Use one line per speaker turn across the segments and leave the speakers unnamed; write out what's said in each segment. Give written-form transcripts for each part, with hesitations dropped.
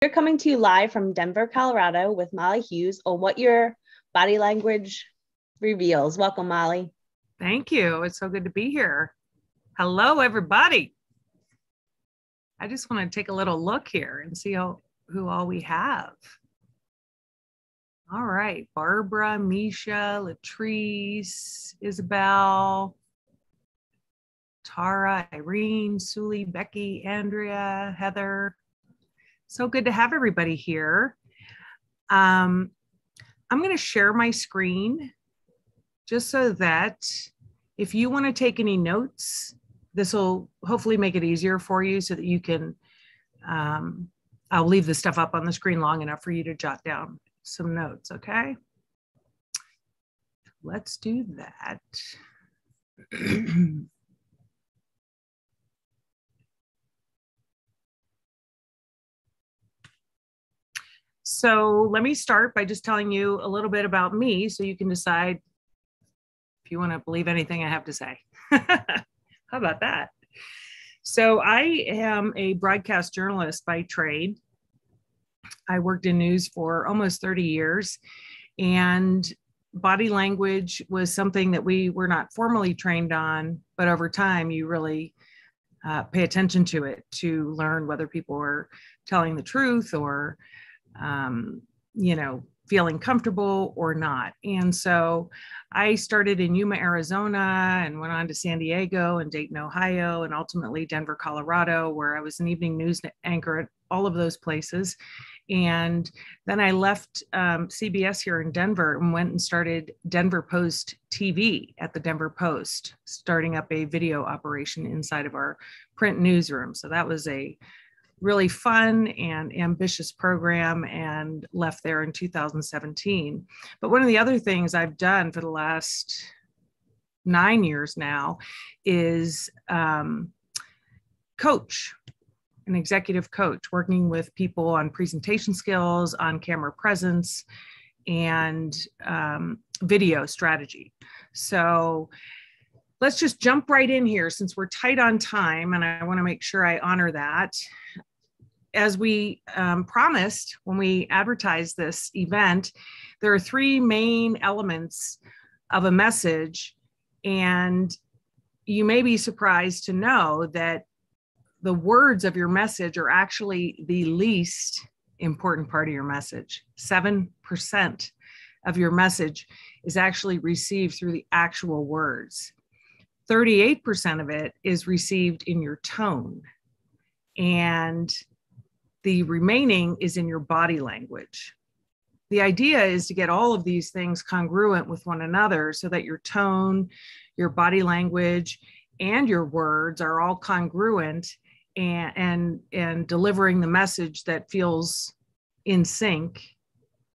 We're coming to you live from Denver, Colorado with Molly Hughes on what your body language reveals. Welcome, Molly.
Thank you. It's so good to be here. Hello, everybody. I just want to take a little look here and see who all we have. All right, Barbara, Misha, Latrice, Isabel, Tara, Irene, Suli, Becky, Andrea, Heather. So good to have everybody here. I'm going to share my screen just so that if you want to take any notes, this will hopefully make it easier for you so that you can, I'll leave this stuff up on the screen long enough for you to jot down some notes, okay? Let's do that. So let me start by just telling you a little bit about me so you can decide if you want to believe anything I have to say. How about that? So I am a broadcast journalist by trade. I worked in news for almost 30 years, and body language was something that we were not formally trained on, but over time you really pay attention to it to learn whether people are telling the truth or feeling comfortable or not. And so I started in Yuma, Arizona, and went on to San Diego and Dayton, Ohio, and ultimately Denver, Colorado, where I was an evening news anchor at all of those places. And then I left CBS here in Denver and went and started Denver Post TV at the Denver Post, starting up a video operation inside of our print newsroom. So that was a really fun and ambitious program, and left there in 2017. But one of the other things I've done for the last 9 years now is coach, an executive coach, working with people on presentation skills, on camera presence, and video strategy. So let's just jump right in here since we're tight on time, and I want to make sure I honor that. As we promised when we advertised this event, there are 3 main elements of a message, and you may be surprised to know that the words of your message are actually the least important part of your message. 7% of your message is actually received through the actual words. 38% of it is received in your tone, and the remaining is in your body language. The idea is to get all of these things congruent with one another so that your tone, your body language, and your words are all congruent and delivering the message that feels in sync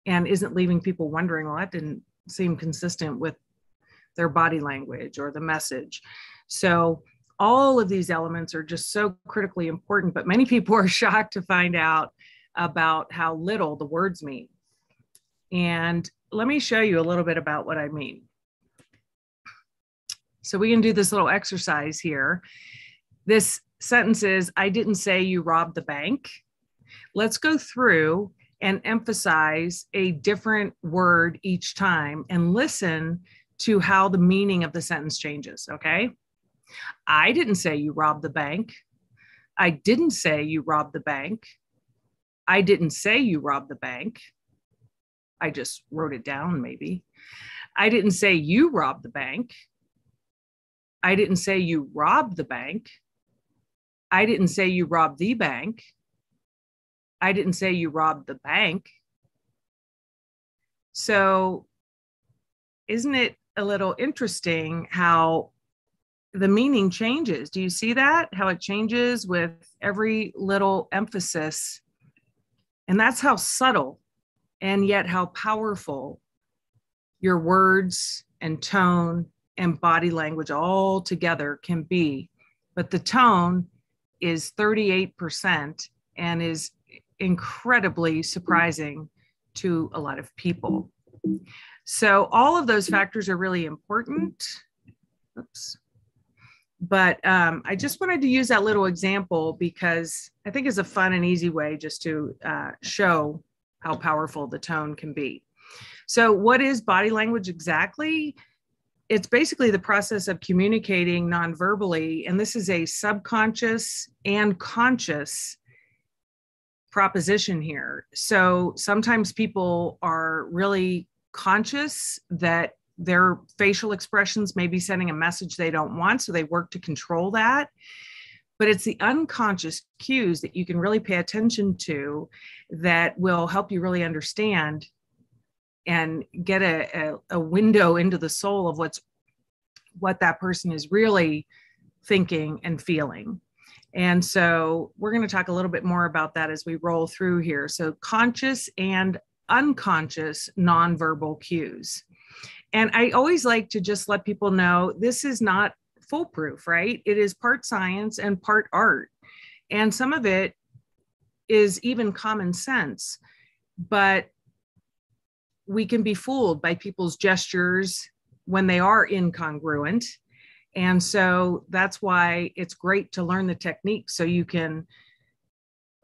and isn't leaving people wondering, well, that didn't seem consistent with their body language or the message. So all of these elements are just so critically important, but many people are shocked to find out about how little the words mean. And let me show you a little bit about what I mean. So we can do this little exercise here. This sentence is, I didn't say you robbed the bank. Let's go through and emphasize a different word each time and listen to how the meaning of the sentence changes, okay? I didn't say you robbed the bank. I didn't say you robbed the bank. I didn't say you robbed the bank. I just wrote it down, maybe. I didn't say you robbed the bank. I didn't say you robbed the bank. I didn't say you robbed the bank. I didn't say you robbed the bank. So isn't it a little interesting how the meaning changes? Do you see that? How it changes with every little emphasis. And that's how subtle and yet how powerful your words and tone and body language all together can be. But the tone is 38% and is incredibly surprising to a lot of people. So all of those factors are really important. Oops. But I just wanted to use that little example because I think it's a fun and easy way just to show how powerful the tone can be. So what is body language exactly? It's basically the process of communicating nonverbally, and this is a subconscious and conscious proposition here. So sometimes people are really conscious that their facial expressions may be sending a message they don't want, so they work to control that. But it's the unconscious cues that you can really pay attention to that will help you really understand and get a window into the soul of what that person is really thinking and feeling. And so we're going to talk a little bit more about that as we roll through here. So conscious and unconscious nonverbal cues. And I always like to just let people know this is not foolproof, right? It is part science and part art. And some of it is even common sense, but we can be fooled by people's gestures when they are incongruent. And so that's why it's great to learn the technique so you can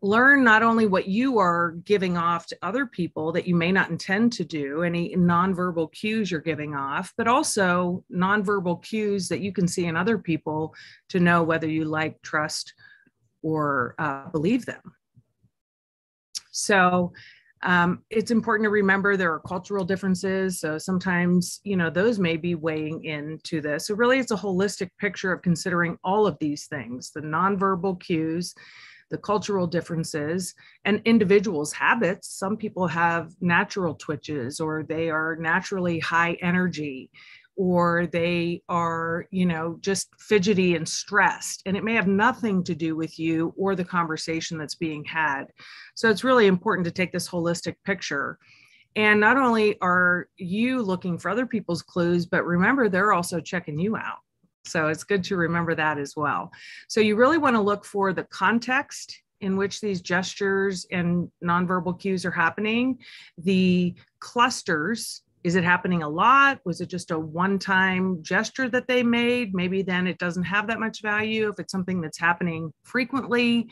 learn not only what you are giving off to other people that you may not intend to do, any nonverbal cues you're giving off, but also nonverbal cues that you can see in other people to know whether you like, trust, or believe them. So it's important to remember there are cultural differences. So sometimes, those may be weighing into this. So really, it's a holistic picture of considering all of these things, the nonverbal cues, the cultural differences, and individuals' habits. Some people have natural twitches, or they are naturally high energy, or they are, just fidgety and stressed. And it may have nothing to do with you or the conversation that's being had. So it's really important to take this holistic picture. And not only are you looking for other people's clues, but remember, they're also checking you out. So it's good to remember that as well. So you really want to look for the context in which these gestures and nonverbal cues are happening, the clusters. Is it happening a lot? Was it just a one-time gesture that they made? Maybe then it doesn't have that much value. If it's something that's happening frequently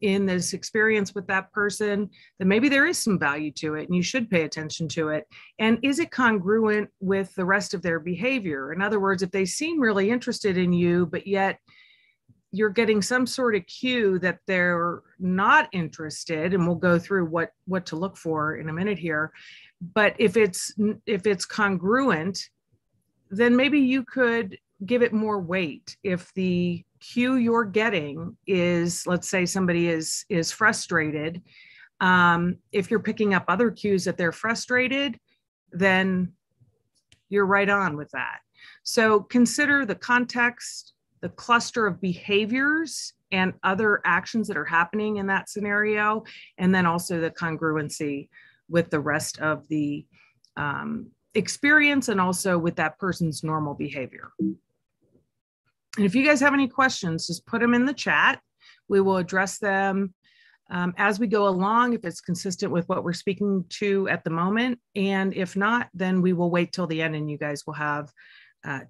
in this experience with that person, then maybe there is some value to it and you should pay attention to it. And is it congruent with the rest of their behavior? In other words, if they seem really interested in you, but yet you're getting some sort of cue that they're not interested, and we'll go through what to look for in a minute here. But if it's congruent, then maybe you could give it more weight. If the cue you're getting is, let's say somebody is frustrated, if you're picking up other cues that they're frustrated, then you're right on with that. So consider the context, the cluster of behaviors and other actions that are happening in that scenario, and then also the congruency with the rest of the experience and also with that person's normal behavior. And if you guys have any questions, just put them in the chat. We will address them as we go along, if it's consistent with what we're speaking to at the moment. And if not, then we will wait till the end and you guys will have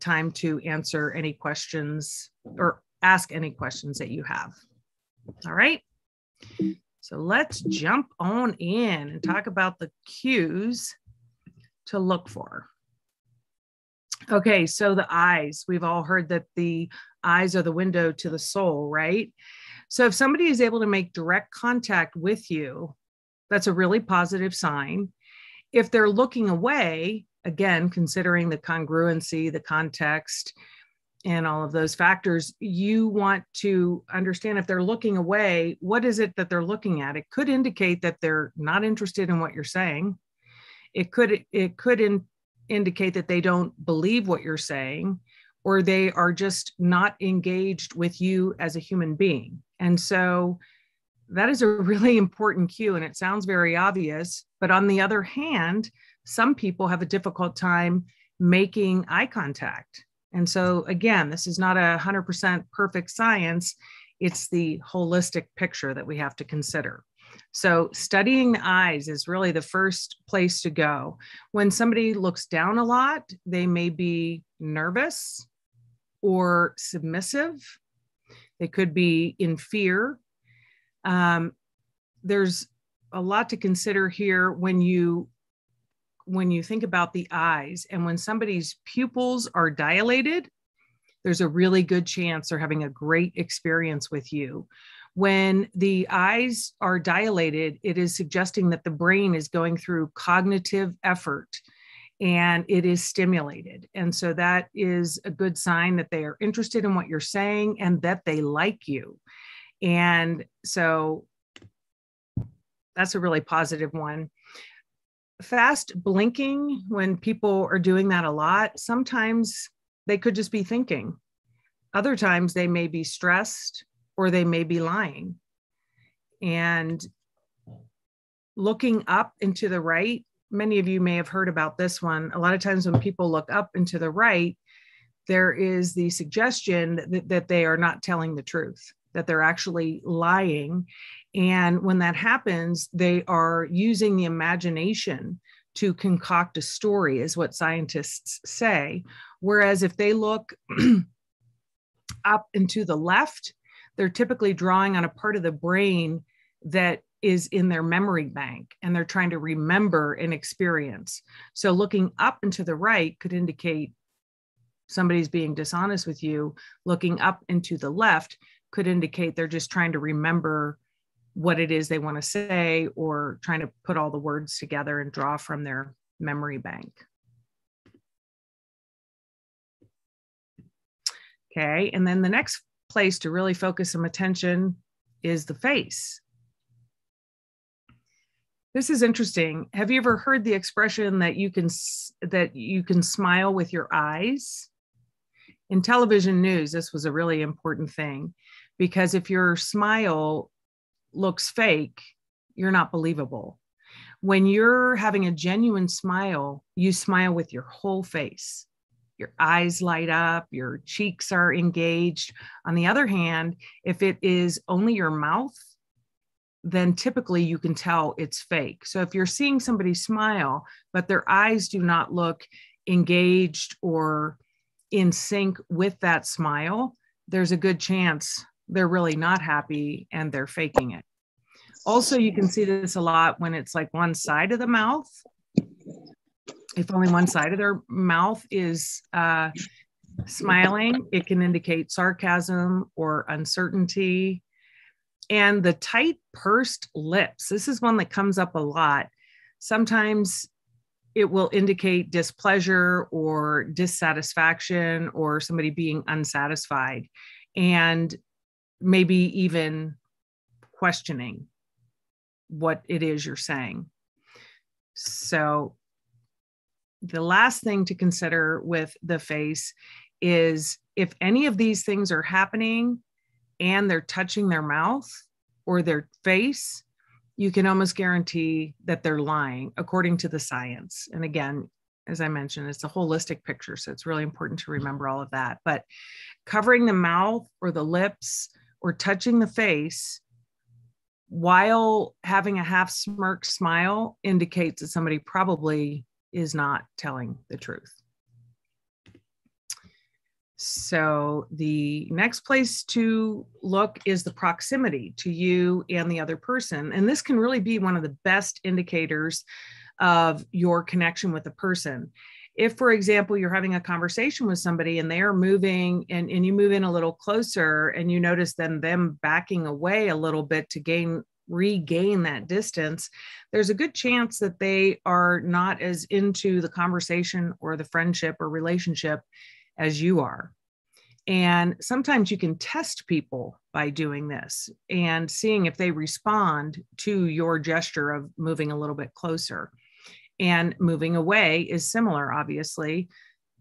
time to answer any questions or ask any questions that you have. All right. So let's jump on in and talk about the cues to look for. Okay, so the eyes. We've all heard that the eyes are the window to the soul, right? So if somebody is able to make direct contact with you, that's a really positive sign. If they're looking away, again, considering the congruency, the context, and all of those factors, you want to understand if they're looking away, what is it that they're looking at? It could indicate that they're not interested in what you're saying. It could indicate that they don't believe what you're saying, or they are just not engaged with you as a human being. And so that is a really important cue, and it sounds very obvious, but on the other hand, some people have a difficult time making eye contact. And so again, this is not 100% perfect science. It's the holistic picture that we have to consider. So studying the eyes is really the first place to go. When somebody looks down a lot, they may be nervous. or submissive. They could be in fear. There's a lot to consider here when you think about the eyes, and when somebody's pupils are dilated, there's a really good chance they're having a great experience with you. When the eyes are dilated, it is suggesting that the brain is going through cognitive effort and it is stimulated. And so that is a good sign that they are interested in what you're saying and that they like you. And so that's a really positive one. Fast blinking, when people are doing that a lot, sometimes they could just be thinking. Other times they may be stressed or they may be lying. And looking up and to the right, many of you may have heard about this one. A lot of times when people look up and to the right, there is the suggestion that they are not telling the truth, that they're actually lying. And when that happens, they are using the imagination to concoct a story, is what scientists say. Whereas if they look up and to the left, they're typically drawing on a part of the brain that is in their memory bank, and they're trying to remember an experience. So looking up and to the right could indicate somebody's being dishonest with you. Looking up and to the left could indicate they're just trying to remember what it is they want to say, or trying to put all the words together and draw from their memory bank. Okay, and then the next place to really focus some attention is the face. This is interesting. Have you ever heard the expression that you can smile with your eyes? In television news, this was a really important thing, because if your smile looks fake, you're not believable. When you're having a genuine smile, you smile with your whole face. Your eyes light up, your cheeks are engaged. On the other hand, if it is only your mouth, then typically you can tell it's fake. So if you're seeing somebody smile, but their eyes do not look engaged or in sync with that smile, there's a good chance they're really not happy and they're faking it. Also, you can see this a lot when it's like one side of the mouth. If only one side of their mouth is smiling, it can indicate sarcasm or uncertainty. And the tight pursed lips, this is one that comes up a lot. Sometimes it will indicate displeasure or dissatisfaction or somebody being unsatisfied, and maybe even questioning what it is you're saying. So the last thing to consider with the face is if any of these things are happening and they're touching their mouth or their face, you can almost guarantee that they're lying according to the science. And again, as I mentioned, it's a holistic picture, so it's really important to remember all of that. But covering the mouth or the lips or touching the face while having a half smirk smile indicates that somebody probably is not telling the truth. So the next place to look is the proximity to you and the other person. And this can really be one of the best indicators of your connection with the person. If, for example, you're having a conversation with somebody and they are moving and you move in a little closer and you notice them backing away a little bit to regain that distance, there's a good chance that they are not as into the conversation or the friendship or relationship as you are. And sometimes you can test people by doing this and seeing if they respond to your gesture of moving a little bit closer. And moving away is similar, obviously.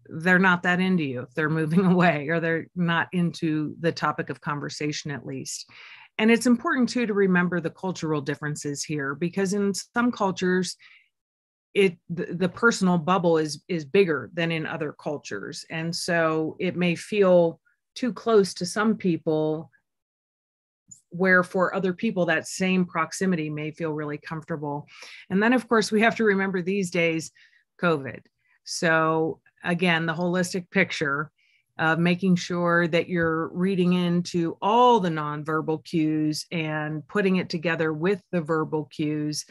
They're not that into you if they're moving away, or they're not into the topic of conversation, at least. And it's important too to remember the cultural differences here, because in some cultures, the personal bubble is bigger than in other cultures. And so it may feel too close to some people, where for other people, that same proximity may feel really comfortable. And then, of course, we have to remember these days, COVID. So again, the holistic picture. of making sure that you're reading into all the nonverbal cues and putting it together with the verbal cues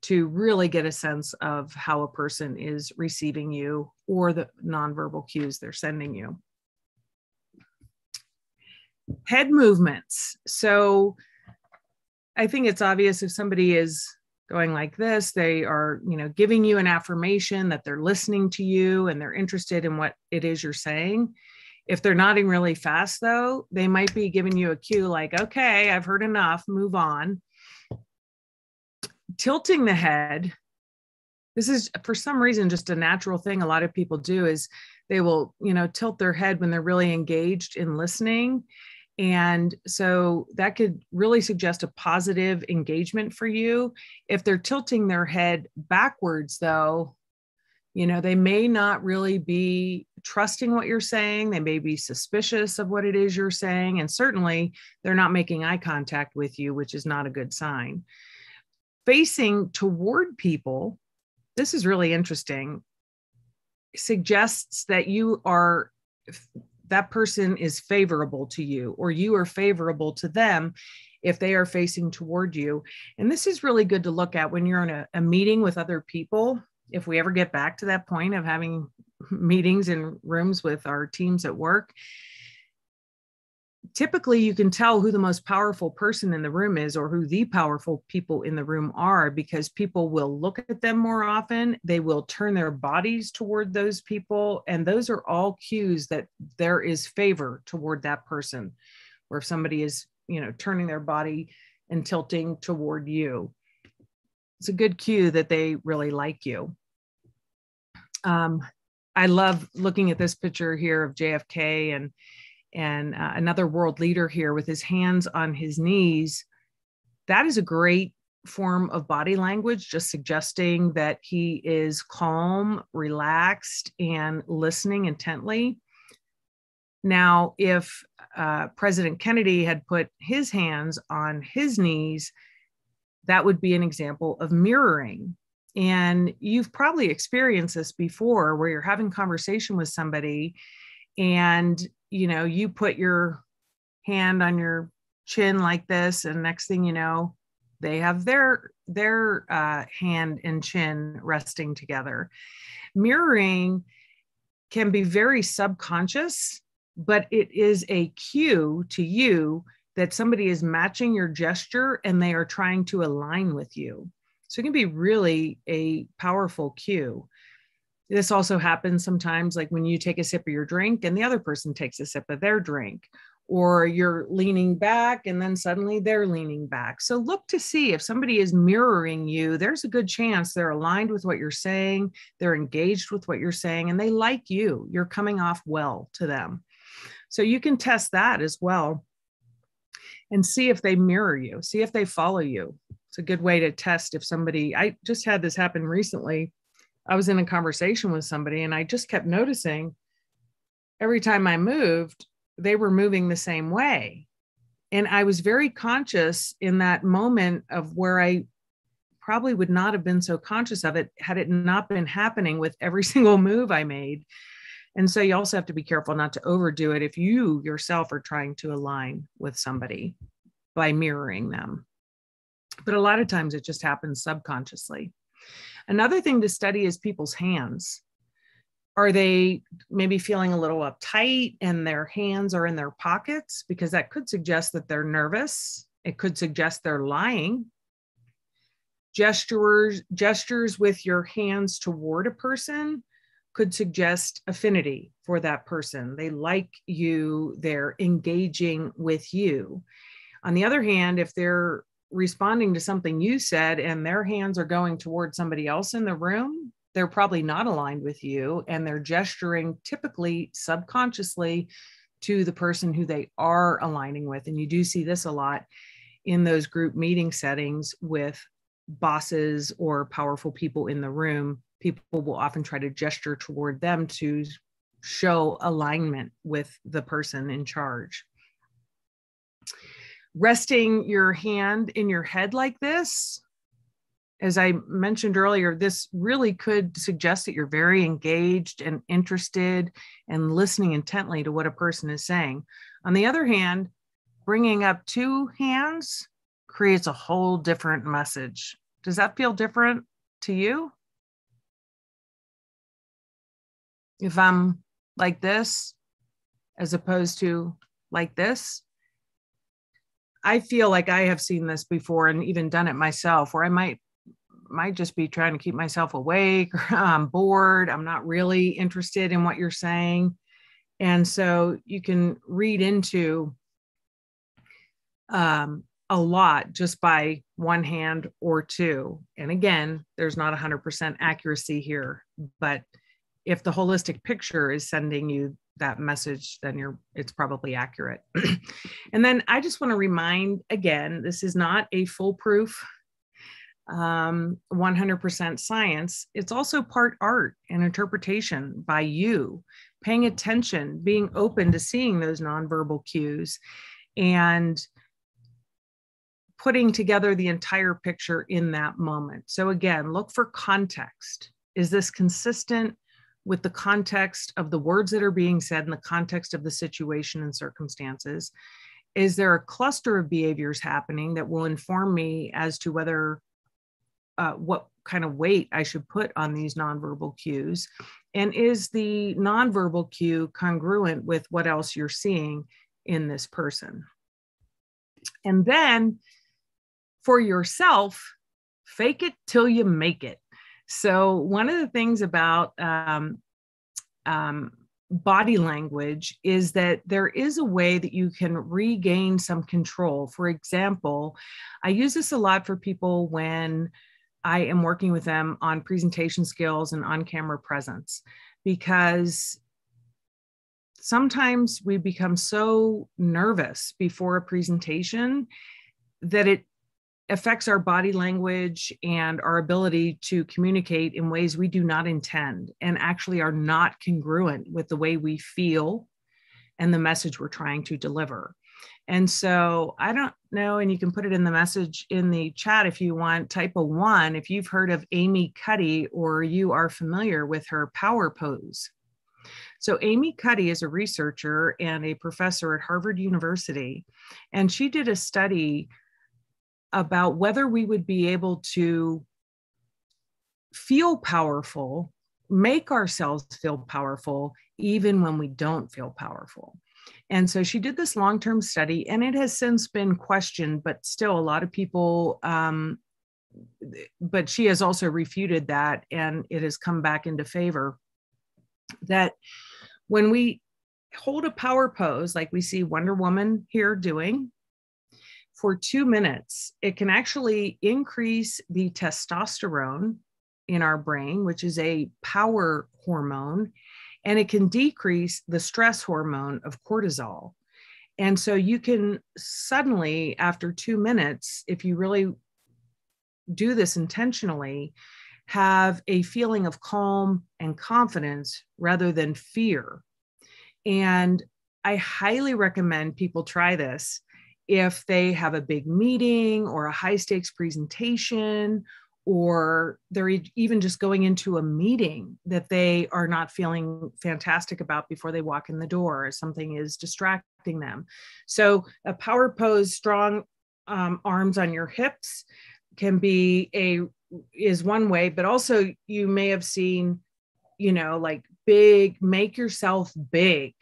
to really get a sense of how a person is receiving you or the nonverbal cues they're sending you. Head movements. So I think it's obvious if somebody is going like this, they are, giving you an affirmation that they're listening to you and they're interested in what it is you're saying. If they're nodding really fast, though, they might be giving you a cue like, okay, I've heard enough, move on. Tilting the head. This is, for some reason, just a natural thing a lot of people do is they will, tilt their head when they're really engaged in listening. And so that could really suggest a positive engagement for you. If they're tilting their head backwards, though, they may not really be trusting what you're saying. They may be suspicious of what it is you're saying. And certainly they're not making eye contact with you, which is not a good sign. Facing toward people, this is really interesting, suggests that that person is favorable to you, or you are favorable to them if they are facing toward you. And this is really good to look at when you're in a meeting with other people. If we ever get back to that point of having meetings in rooms with our teams at work, typically you can tell who the most powerful person in the room is, or who the powerful people in the room are, because people will look at them more often. They will turn their bodies toward those people. And those are all cues that there is favor toward that person. Or if somebody is, turning their body and tilting toward you, it's a good cue that they really like you. I love looking at this picture here of JFK and another world leader here with his hands on his knees. That is a great form of body language, just suggesting that he is calm, relaxed, and listening intently. Now, if President Kennedy had put his hands on his knees, that would be an example of mirroring. And you've probably experienced this before, where you're having conversation with somebody and you put your hand on your chin like this, and next thing you know, they have their hand and chin resting together. Mirroring can be very subconscious, but it is a cue to you that somebody is matching your gesture and they are trying to align with you. So it can be really a powerful cue. This also happens sometimes, like when you take a sip of your drink and the other person takes a sip of their drink, or you're leaning back and then suddenly they're leaning back. So look to see if somebody is mirroring you. There's a good chance they're aligned with what you're saying, they're engaged with what you're saying, and they like you. You're coming off well to them. So you can test that as well and see if they mirror you, see if they follow you. It's a good way to test if somebody, I just had this happen recently. I was in a conversation with somebody and I just kept noticing every time I moved, they were moving the same way. And I was very conscious in that moment of where I probably would not have been so conscious of it had it not been happening with every single move I made. And so you also have to be careful not to overdo it if you yourself are trying to align with somebody by mirroring them. But a lot of times it just happens subconsciously. Another thing to study is people's hands. Are they maybe feeling a little uptight and their hands are in their pockets? Because that could suggest that they're nervous. It could suggest they're lying. Gestures with your hands toward a person could suggest affinity for that person. They like you, they're engaging with you. On the other hand, if they're responding to something you said and their hands are going toward somebody else in the room, they're probably not aligned with you, and they're gesturing typically subconsciously to the person who they are aligning with. And you do see this a lot in those group meeting settings with bosses or powerful people in the room. People will often try to gesture toward them to show alignment with the person in charge. Resting your hand in your head like this as I mentioned earlier, this really could suggest that you're very engaged and interested and listening intently to what a person is saying. On the other hand, bringing up two hands creates a whole different message. Does that feel different to you? If I'm like this, as opposed to like this, I feel like I have seen this before and even done it myself, where I might just be trying to keep myself awake, or I'm bored, I'm not really interested in what you're saying. And so you can read into a lot just by one hand or two. And again, there's not 100% accuracy here, but if the holistic picture is sending you that message, then it's probably accurate. And then I just want to remind again, this is not a foolproof 100% science. It's also part art and interpretation by you, paying attention, being open to seeing those nonverbal cues, and putting together the entire picture in that moment. So again, look for context. Is this consistent with the context of the words that are being said in the context of the situation and circumstances? Is there a cluster of behaviors happening that will inform me as to whether what kind of weight I should put on these nonverbal cues? And is the nonverbal cue congruent with what else you're seeing in this person? And then for yourself, fake it till you make it. So one of the things about body language is that there is a way that you can regain some control. For example, I use this a lot for people when I am working with them on presentation skills and on-camera presence, because sometimes we become so nervous before a presentation that it affects our body language and our ability to communicate in ways we do not intend and actually are not congruent with the way we feel and the message we're trying to deliver. And so I don't know, and you can put it in the message in the chat if you want, type a 1 if you've heard of Amy Cuddy or you are familiar with her power pose. So Amy Cuddy is a researcher and a professor at Harvard University, and she did a study about whether we would be able to feel powerful, make ourselves feel powerful, even when we don't feel powerful. And so she did this long-term study, and it has since been questioned, but still a lot of people, but she has also refuted that, and it has come back into favor, that when we hold a power pose, like we see Wonder Woman here doing, for 2 minutes, it can actually increase the testosterone in our brain, which is a power hormone, and it can decrease the stress hormone of cortisol. And so you can suddenly, after 2 minutes, if you really do this intentionally, have a feeling of calm and confidence rather than fear. And I highly recommend people try this if they have a big meeting or a high stakes presentation, or they're even just going into a meeting that they are not feeling fantastic about before they walk in the door, or something is distracting them. So a power pose, strong arms on your hips, is one way, but also you may have seen, like big, make yourself big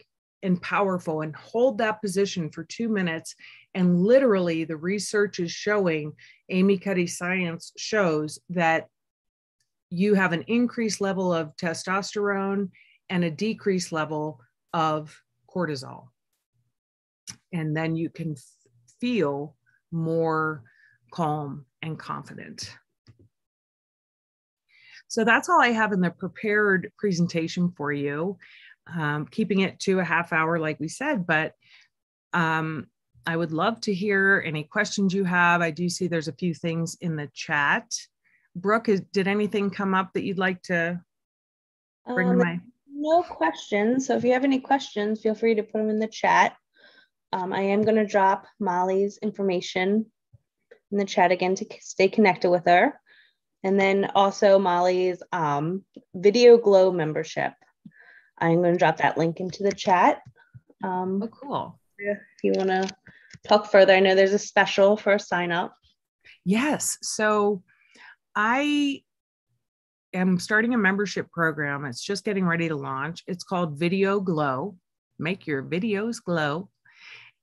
and powerful and hold that position for 2 minutes. And literally the research is showing, Amy Cuddy science shows that you have an increased level of testosterone and a decreased level of cortisol. And then you can feel more calm and confident. So that's all I have in the prepared presentation for you. Keeping it to a half hour, like we said, but I would love to hear any questions you have. I do see there's a few things in the chat. Brooke, did anything come up that you'd like to bring to my?
No questions. So if you have any questions, feel free to put them in the chat. I am going to drop Molly's information in the chat again to stay connected with her. And then also Molly's Video Glow membership. I'm going to drop that link into the chat.
Oh, cool.
If you want to talk further, I know there's a special for a sign up.
Yes. So I am starting a membership program. It's just getting ready to launch. It's called Video Glow. Make your videos glow.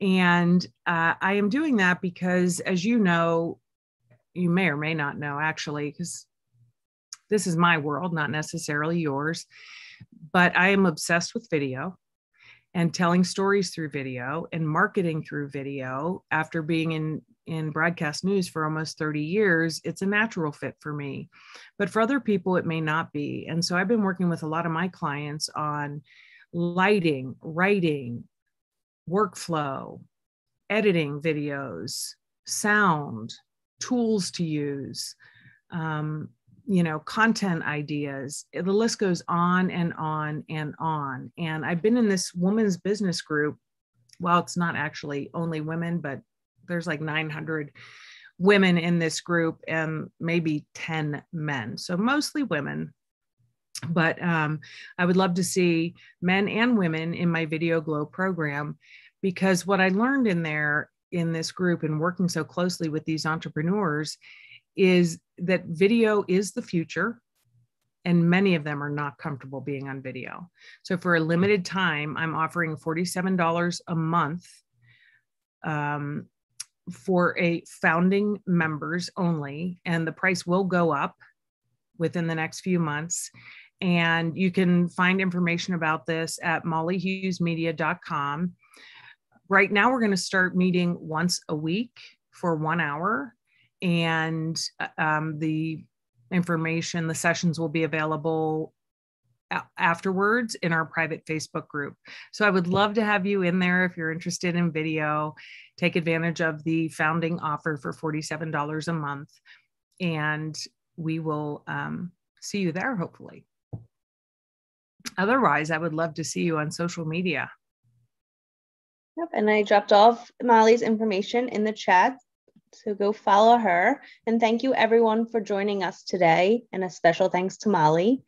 And I am doing that because, as you know, you may or may not know, actually, because this is my world, not necessarily yours, but I am obsessed with video and telling stories through video and marketing through video. After being in broadcast news for almost 30 years, it's a natural fit for me. But for other people, it may not be. And so I've been working with a lot of my clients on lighting, writing, workflow, editing videos, sound, tools to use, content ideas. The list goes on and on and on. And I've been in this women's business group. Well, it's not actually only women, but there's like 900 women in this group and maybe 10 men. So mostly women. But I would love to see men and women in my Video Glow program, because what I learned in this group and working so closely with these entrepreneurs is that video is the future, and many of them are not comfortable being on video. So for a limited time, I'm offering $47 a month for a founding members only, and the price will go up within the next few months. And you can find information about this at mollyhughesmedia.com. Right now, we're going to start meeting once a week for 1 hour. And the information, the sessions will be available afterwards in our private Facebook group. So I would love to have you in there if you're interested in video. Take advantage of the founding offer for $47 a month. And we will see you there, hopefully. Otherwise, I would love to see you on social media.
Yep, and I dropped off Molly's information in the chat, so go follow her. And thank you everyone for joining us today, and a special thanks to Molly.